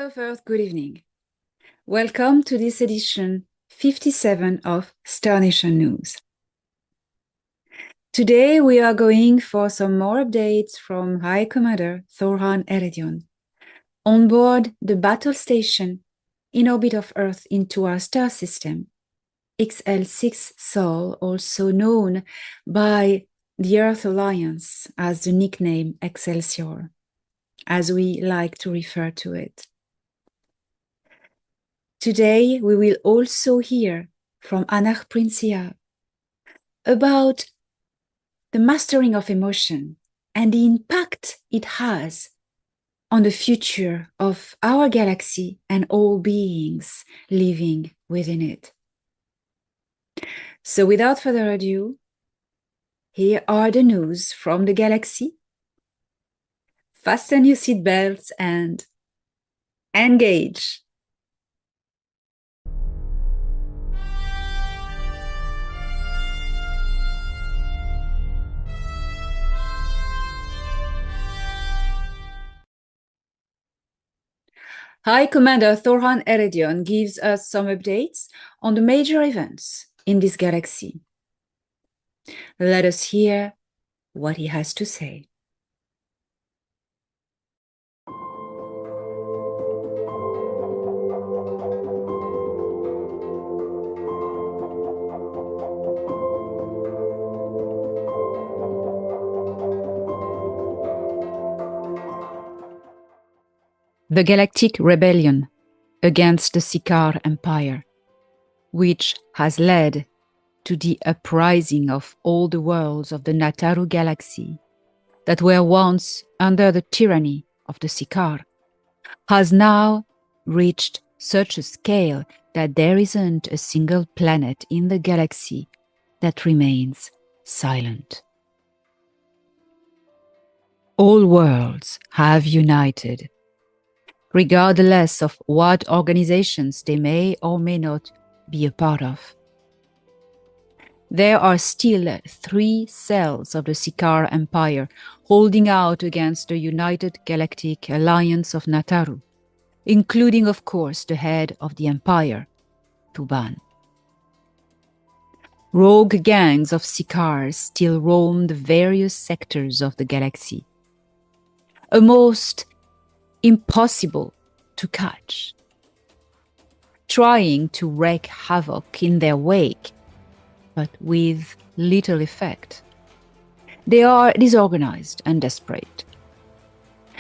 of Earth, good evening. Welcome to this edition 57 of Star Nation News. Today we are going for some more updates from High Commander Thorhan Eredyon on board the battle station in orbit of Earth into our star system, XL6 Sol, also known by the Earth Alliance as the nickname Excelsior, as we like to refer to it. Today, we will also hear from Anach Princia about the mastering of emotion and the impact it has on the future of our galaxy and all beings living within it. So without further ado, here are the news from the galaxy. Fasten your seatbelts and engage. High Commander Thorhan Eredyon gives us some updates on the major events in this galaxy. Let us hear what he has to say. The Galactic Rebellion against the Sikaar Empire, which has led to the uprising of all the worlds of the Nataru galaxy that were once under the tyranny of the Sikaar, has now reached such a scale that there isn't a single planet in the galaxy that remains silent. All worlds have united, regardless of what organizations they may or may not be a part of. There are still 3 cells of the Sikaar Empire holding out against the United Galactic Alliance of Nataru, including, of course, the head of the Empire, Tuban. Rogue gangs of Sikaars still roam the various sectors of the galaxy, almost impossible to catch, trying to wreak havoc in their wake, but with little effect. They are disorganized and desperate.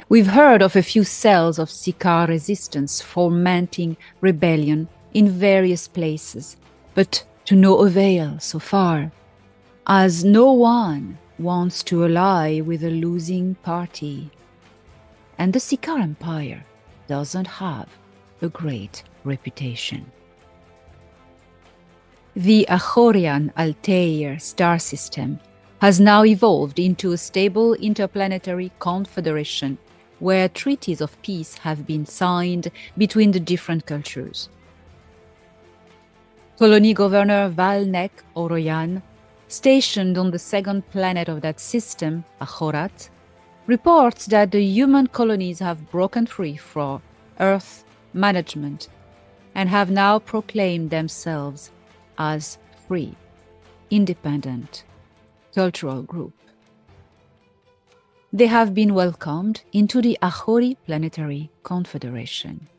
We've heard of a few cells of Sikaar resistance fomenting rebellion in various places, but to no avail so far, as no one wants to ally with a losing party. And the Sikaar Empire doesn't have a great reputation. The Achorian Altair star system has now evolved into a stable interplanetary confederation where treaties of peace have been signed between the different cultures. Colony Governor Valnek Oroyan, stationed on the second planet of that system, Achorat, reports that the human colonies have broken free from Earth management and have now proclaimed themselves as free, independent cultural group. They have been welcomed into the Achori Planetary Confederation.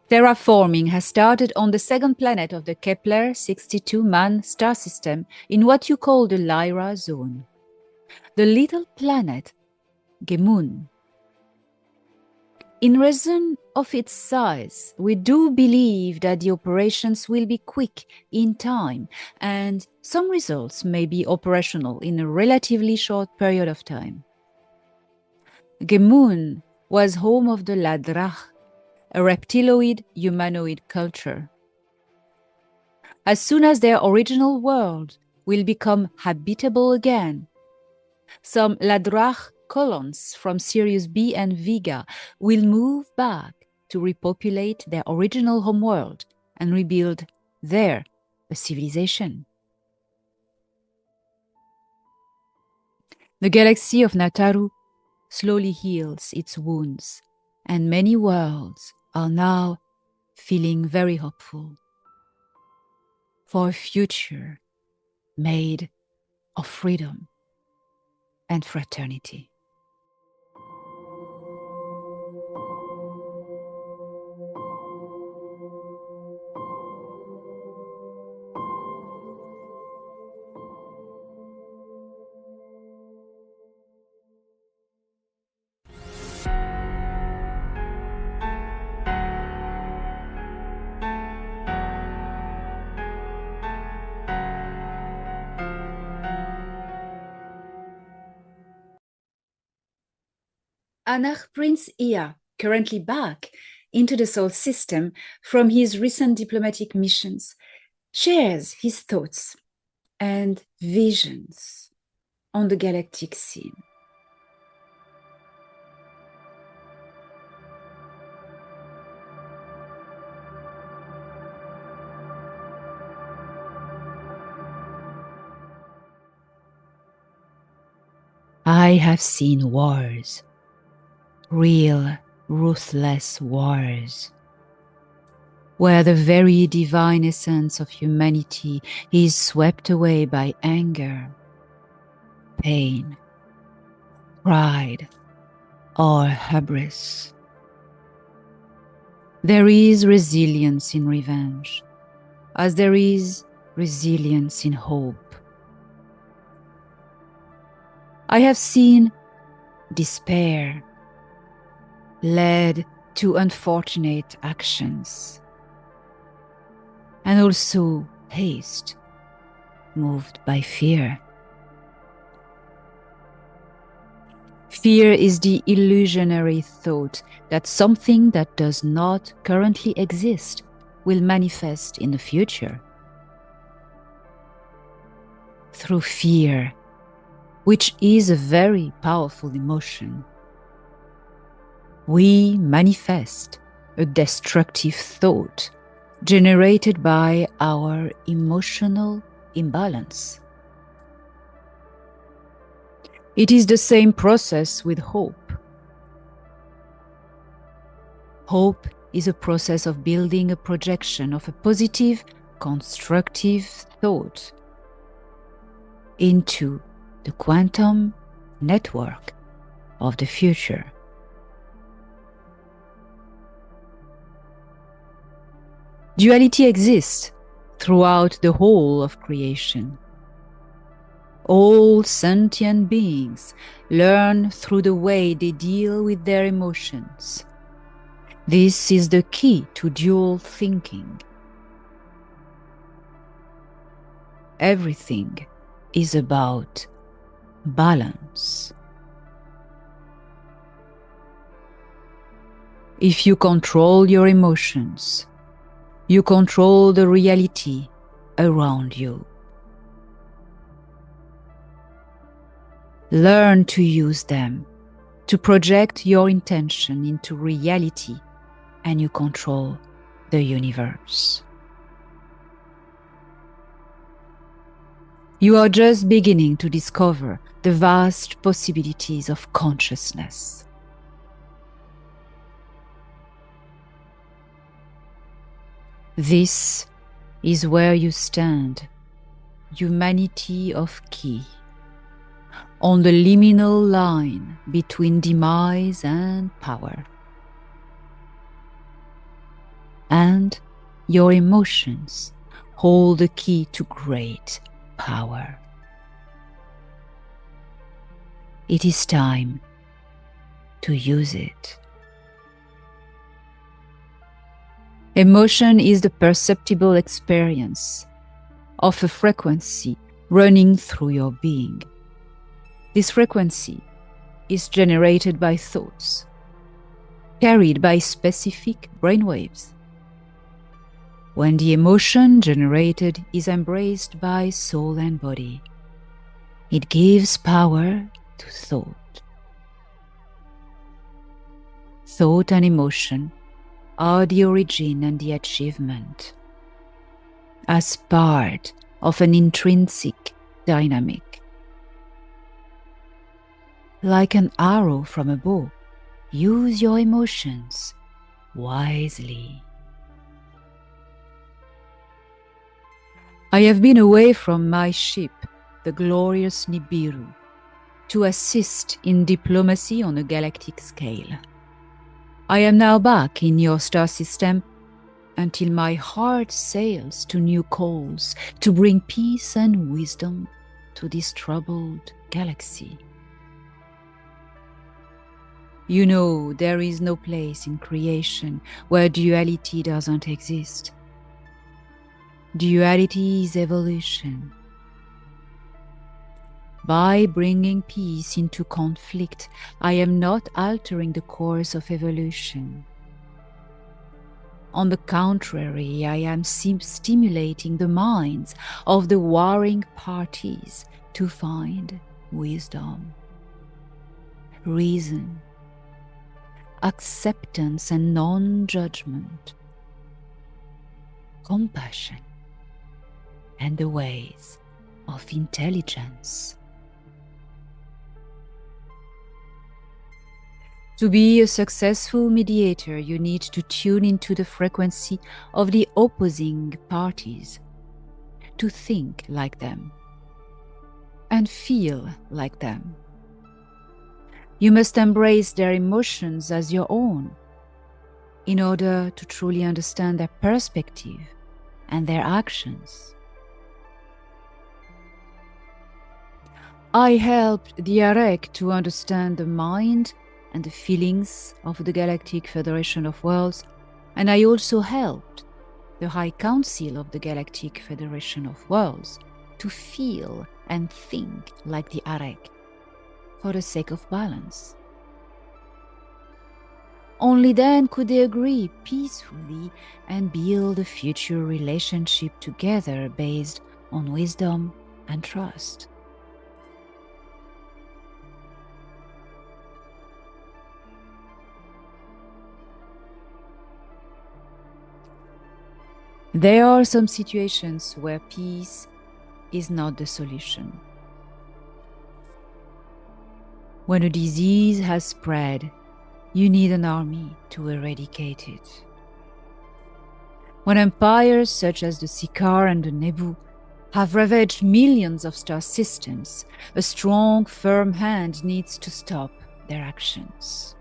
Terraforming has started on the second planet of the Kepler 62-man star system in what you call the Lyra zone. The little planet, Gemun. In reason of its size, we do believe that the operations will be quick in time, and some results may be operational in a relatively short period of time. Gemun was home of the Ladrach, a reptiloid humanoid culture. As soon as their original world will become habitable again, some Ladrach colons from Sirius B and Vega will move back to repopulate their original homeworld and rebuild there a civilization. The galaxy of Nataru slowly heals its wounds, and many worlds are now feeling very hopeful for a future made of freedom and fraternity. Anach Prince Ea, currently back into the Soul System from his recent diplomatic missions, shares his thoughts and visions on the galactic scene. I have seen wars, real, ruthless wars, where the very divine essence of humanity is swept away by anger, pain, pride, or hubris. There is resilience in revenge, as there is resilience in hope. I have seen despair led to unfortunate actions, and also haste moved by fear. Fear is the illusionary thought that something that does not currently exist will manifest in the future. Through fear, which is a very powerful emotion, we manifest a destructive thought generated by our emotional imbalance. It is the same process with hope. Hope is a process of building a projection of a positive, constructive thought into the quantum network of the future. Duality exists throughout the whole of creation. All sentient beings learn through the way they deal with their emotions. This is the key to dual thinking. Everything is about balance. If you control your emotions, you control the reality around you. Learn to use them to project your intention into reality, and you control the universe. You are just beginning to discover the vast possibilities of consciousness. This is where you stand, humanity of Ki, on the liminal line between demise and power. And your emotions hold the key to great power. It is time to use it. Emotion is the perceptible experience of a frequency running through your being. This frequency is generated by thoughts, carried by specific brainwaves. When the emotion generated is embraced by soul and body, it gives power to thought. Thought and emotion are the origin and the achievement, as part of an intrinsic dynamic. Like an arrow from a bow, use your emotions wisely. I have been away from my ship, the glorious Nibiru, to assist in diplomacy on a galactic scale. I am now back in your star system until my heart sails to new calls to bring peace and wisdom to this troubled galaxy. You know, there is no place in creation where duality doesn't exist. Duality is evolution. By bringing peace into conflict, I am not altering the course of evolution. On the contrary, I am stimulating the minds of the warring parties to find wisdom, reason, acceptance and non-judgment, compassion, and the ways of intelligence. To be a successful mediator, you need to tune into the frequency of the opposing parties, to think like them, and feel like them. You must embrace their emotions as your own, in order to truly understand their perspective and their actions. I helped the Arek to understand the mind and the feelings of the Galactic Federation of Worlds, and I also helped the High Council of the Galactic Federation of Worlds to feel and think like the Arek, for the sake of balance. Only then could they agree peacefully and build a future relationship together based on wisdom and trust. There are some situations where peace is not the solution. When a disease has spread, you need an army to eradicate it. When empires such as the Sikaar and the Nebu have ravaged millions of star systems, a strong, firm hand needs to stop their actions.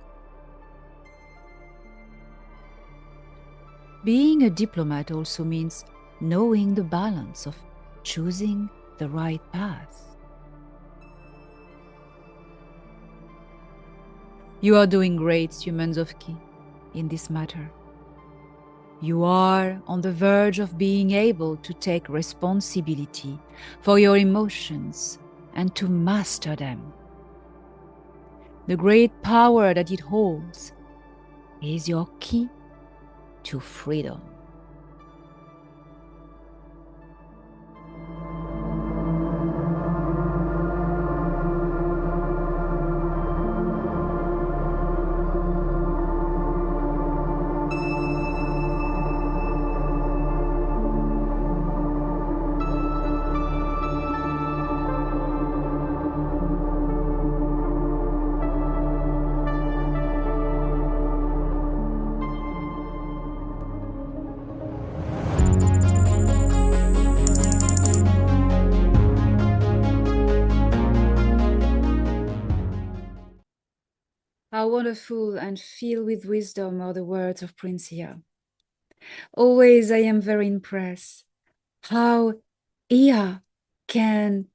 Being a diplomat also means knowing the balance of choosing the right path. You are doing great, humans of Ki, in this matter. You are on the verge of being able to take responsibility for your emotions and to master them. The great power that it holds is your key to freedom. How wonderful and filled with wisdom are the words of Prince Ia. Always I am very impressed how Ia can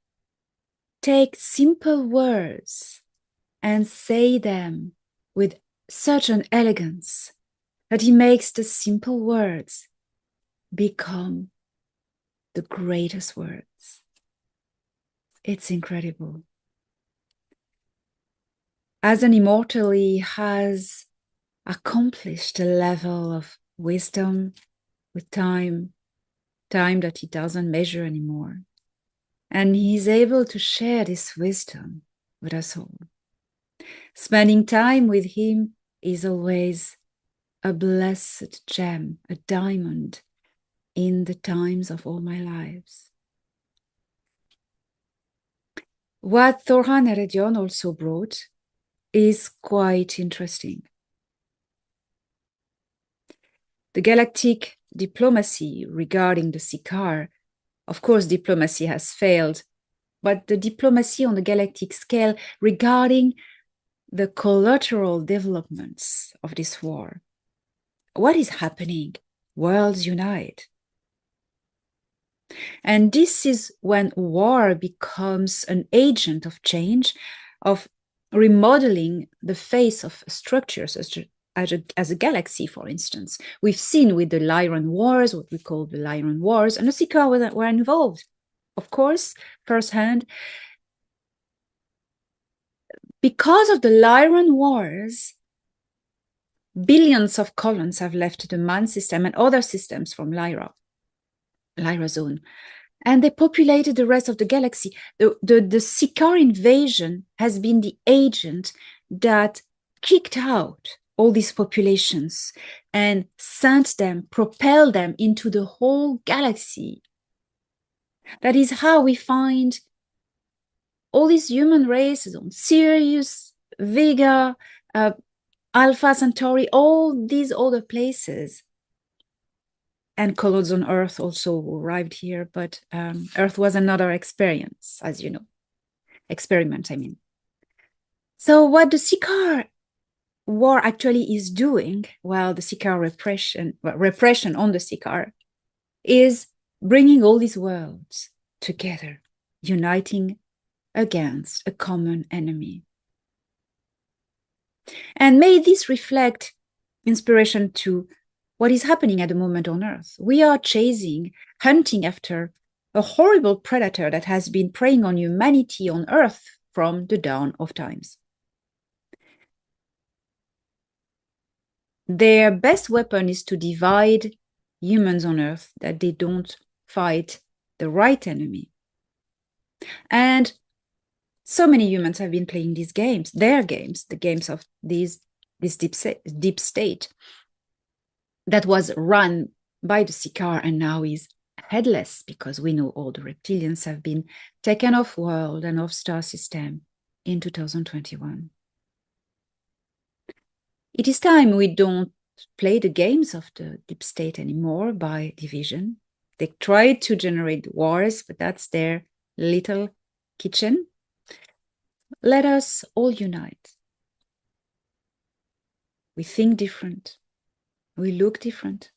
take simple words and say them with such an elegance that he makes the simple words become the greatest words. It's incredible. As an immortal, he has accomplished a level of wisdom with time that he doesn't measure anymore. And he's able to share this wisdom with us all. Spending time with him is always a blessed gem, a diamond in the times of all my lives. What Thorhan Heredion also brought is quite interesting. The galactic diplomacy regarding the Sikaar, of course, diplomacy has failed, but the diplomacy on the galactic scale regarding the collateral developments of this war. What is happening? Worlds unite. And this is when war becomes an agent of change, of remodeling the face of structures as a galaxy, for instance. We've seen with the Lyran Wars, what we call the Lyran Wars, and the Sikaar were involved, of course, firsthand. Because of the Lyran Wars, billions of colons have left the Man system and other systems from Lyra zone, and they populated the rest of the galaxy. The Sikaar invasion has been the agent that kicked out all these populations and sent them, propelled them into the whole galaxy. That is how we find all these human races on Sirius, Vega, Alpha Centauri, all these other places. And colonies on Earth also arrived here, but Earth was another experience, as you know. Experiment, I mean. So what the Sikaar war actually is doing, well, the Sikaar repression on the Sikaar, is bringing all these worlds together, uniting against a common enemy. And may this reflect inspiration to what is happening at the moment on Earth. We are hunting after a horrible predator that has been preying on humanity on Earth from the dawn of times. Their best weapon is to divide humans on Earth, that they don't fight the right enemy. And so many humans have been playing these games, their games, the games of this deep state that was run by the Sikaar and now is headless, because we know all the reptilians have been taken off world and off star system in 2021. It is time we don't play the games of the deep state anymore by division. They try to generate wars, but that's their little kitchen. Let us all unite. We think different. We look different.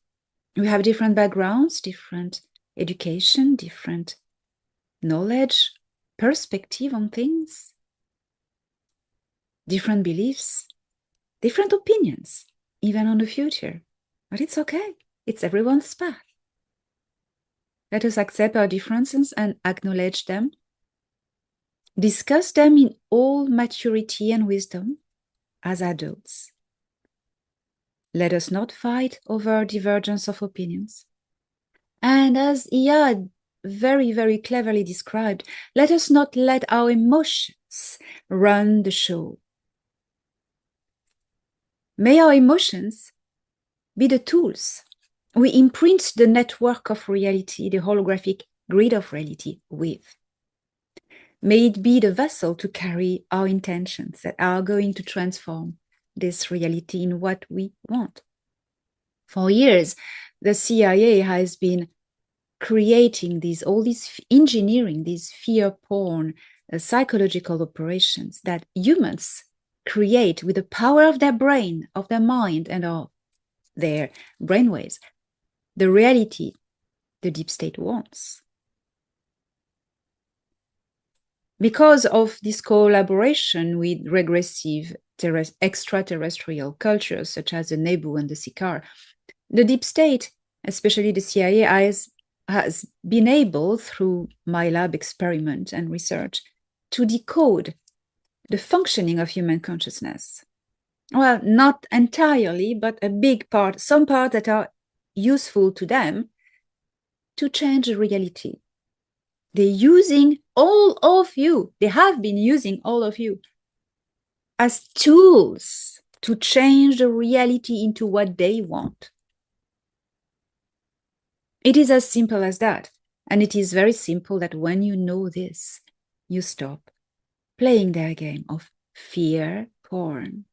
We have different backgrounds, different education, different knowledge, perspective on things, different beliefs, different opinions, even on the future. But it's okay. It's everyone's path. Let us accept our differences and acknowledge them. Discuss them in all maturity and wisdom as adults. Let us not fight over divergence of opinions. And as Iyad very, very cleverly described, let us not let our emotions run the show. May our emotions be the tools we imprint the network of reality, the holographic grid of reality with. May it be the vessel to carry our intentions that are going to transform this reality in what we want. For years, the CIA has been creating engineering these fear porn psychological operations that humans create with the power of their brain, of their mind, and of their brainwaves. The reality the deep state wants. Because of this collaboration with regressive extraterrestrial cultures such as the Nebu and the Sikaar, the deep state, especially the CIA, has been able, through my lab experiment and research, to decode the functioning of human consciousness. Well, not entirely, but a big part, some parts that are useful to them to change the reality. They're using all of you, they have been using all of you as tools to change the reality into what they want. It is as simple as that. And it is very simple that when you know this, you stop playing their game of fear porn,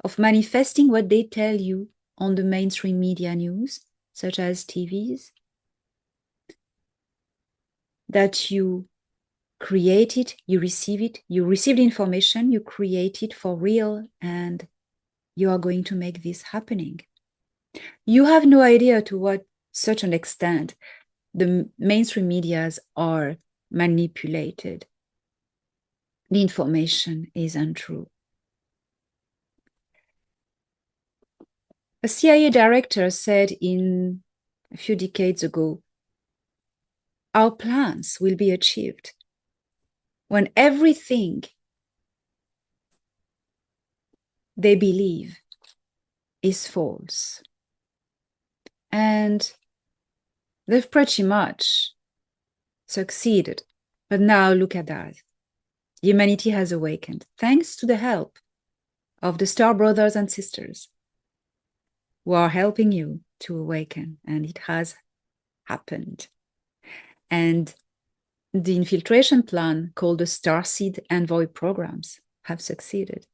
of manifesting what they tell you on the mainstream media news, such as TVs, that you create it, you receive it, you receive the information, you create it for real, and you are going to make this happening. You have no idea to what such an extent the mainstream medias are manipulated. The information is untrue. A CIA director said a few decades ago, our plans will be achieved when everything they believe is false. And they've pretty much succeeded. But now look at that. Humanity has awakened, thanks to the help of the Star Brothers and Sisters who are helping you to awaken. And it has happened. And the infiltration plan called the Starseed Envoy programs have succeeded.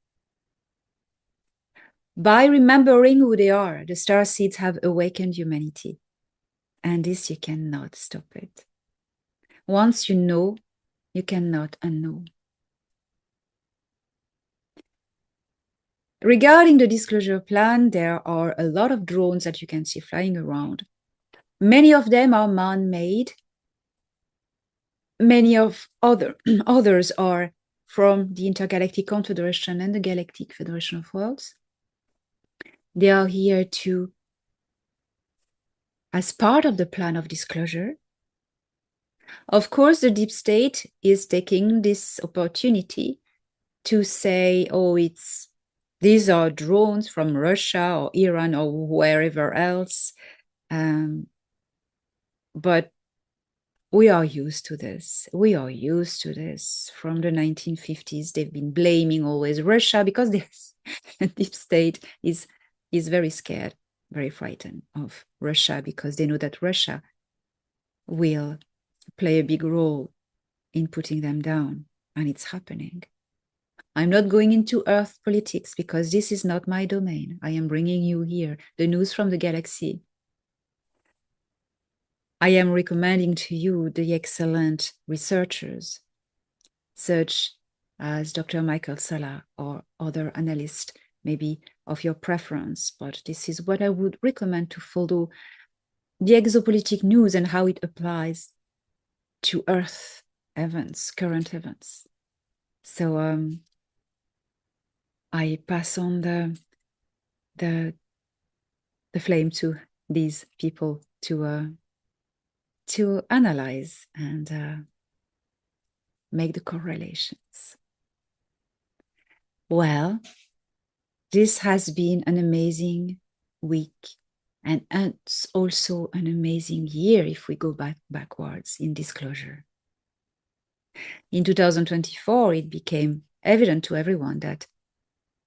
By remembering who they are, the Starseeds have awakened humanity. And this, you cannot stop it. Once you know, you cannot unknow. Regarding the disclosure plan, there are a lot of drones that you can see flying around. Many of them are man-made. Many of others are from the Intergalactic Confederation and the Galactic Federation of Worlds. They are here to, as part of the plan of disclosure. Of course, the deep state is taking this opportunity to say, oh, these are drones from Russia or Iran or wherever else. But we are used to this. We are used to this. From the 1950s, they've been blaming always Russia because the deep state is very scared, very frightened of Russia because they know that Russia will play a big role in putting them down. And it's happening. I'm not going into Earth politics because this is not my domain. I am bringing you here the news from the galaxy. I am recommending to you the excellent researchers, such as Dr. Michael Sala or other analysts, maybe of your preference. But this is what I would recommend to follow the exopolitic news and how it applies to Earth events, current events. So I pass on the flame to these people to analyze and make the correlations. Well, this has been an amazing week, and it's also an amazing year if we go backwards in disclosure. In 2024, it became evident to everyone that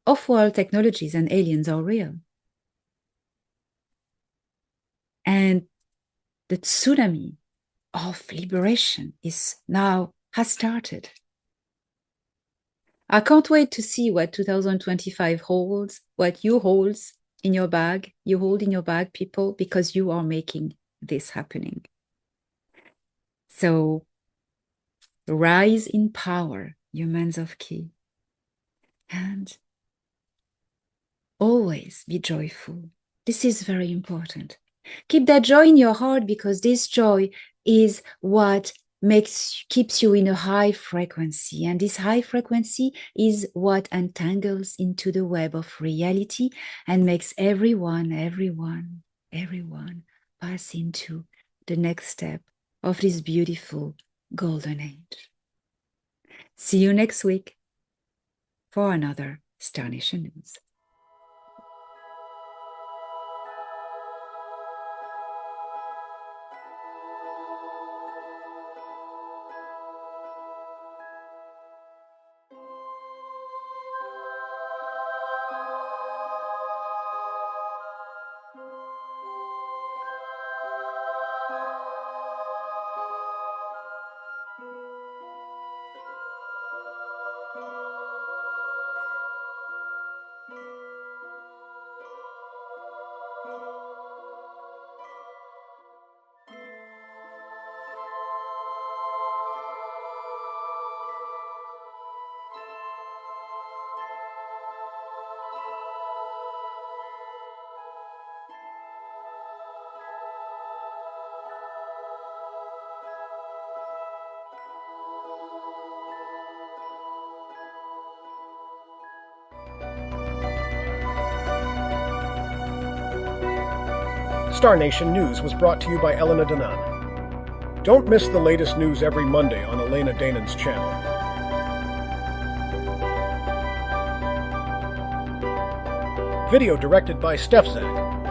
off-world technologies and aliens are real. And the tsunami of liberation has started. I can't wait to see what 2025 holds, what you hold in your bag, people, because you are making this happening. So rise in power, humans of key, and always be joyful. This is very important. Keep that joy in your heart because this joy is what keeps you in a high frequency. And this high frequency is what untangles into the web of reality and makes everyone pass into the next step of this beautiful golden age. See you next week for another astonishing news. Star Nation News was brought to you by Elena Danan. Don't miss the latest news every Monday on Elena Danan's channel. Video directed by StefZak.